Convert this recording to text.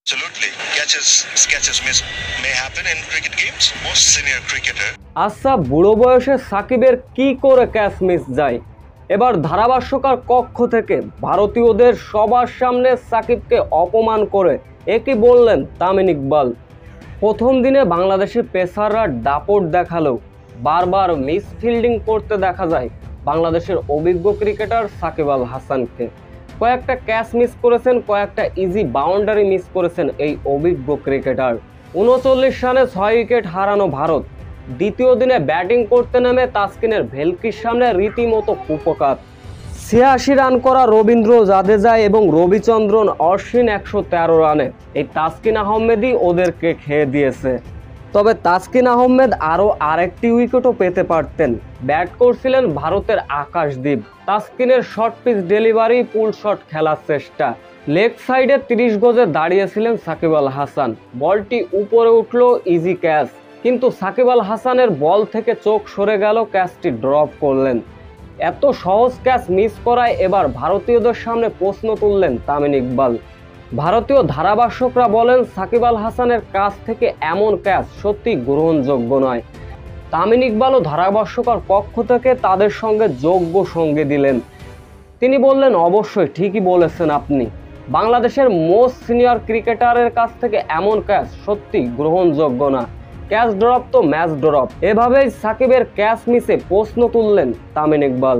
Absolutely. Catches miss may happen in cricket games. Most senior cricketer. আচ্ছা, বুড়ো বয়সে সাকিবের কি করে ক্যাচ মিস যায়? এবার ধারাভাষ্যকার কক্ষ থেকে ভারতীয়দের সবার সামনে সাকিবকে অপমান করে একই বললেন তামিম ইকবাল। প্রথম দিনে বাংলাদেশের পেসাররা দাপট দেখালেও বারবার মিস ফিল্ডিং করতে দেখা যায় বাংলাদেশের অভিজ্ঞ ক্রিকেটার সাকিব আল হাসানকে। কয়েকটা ক্যাচ মিস করেছেন, কয়েকটা ইজি বাউন্ডারি মিস করেছেন এই অভিজ্ঞ ক্রিকেটার। 39 রানে 6 উইকেট হারানো ভারত দ্বিতীয় দিনে ব্যাটিং করতে নেমে তাসকিনের ভেলকির সামনে রীতিমতো কুপকাত। 86 রান করা রবীন্দ্র জাদেজা এবং রবিচন্দ্রন অশ্বিন 113 রানে এই তাসকিন আহমেদই ওদেরকে খেয়ে দিয়েছে। তবে তাসকিন আহমেদ আরও আরেকটি উইকেটও পেতে পারতেন। ব্যাট করছিলেন ভারতের আকাশদ্বীপ। তাসকিনের short pitch delivery, pull shot খেলার চেষ্টা, লেগ সাইডে 30 গজে দাঁড়িয়েছিলেন সাকিব আল হাসান। বলটি উপরে উঠল, ইজি ক্যাচ, কিন্তু সাকিব আল হাসানের বল থেকে চোখ সরে গেল, ক্যাচটি ড্রপ করলেন। এত সহজ ক্যাচ মিস করায় এবার ভারতীয়দের সামনে প্রশ্ন তুললেন তামিম ইকবাল। ভারতীয় ধারাভাষ্যকরা বলেন সাকিব আল হাসানের কাছ থেকে এমন ক্যাচ সত্যি গ্রহণযোগ্য নয়। তামিম ইকবালও ধারাভাষ্যকার পক্ষ থেকে তাদের সঙ্গে যোগ্য সঙ্গে দিলেন। তিনি বললেন, অবশ্যই ঠিকই বলেছেন আপনি, বাংলাদেশের মোস্ট সিনিয়র ক্রিকেটারের কাছ থেকে এমন ক্যাচ সত্যি গ্রহণযোগ্য না। ক্যাচ ড্রপ তো ম্যাচ ড্রপ। এভাবেই সাকিবের ক্যাচ মিসে প্রশ্ন তুললেন তামিম ইকবাল।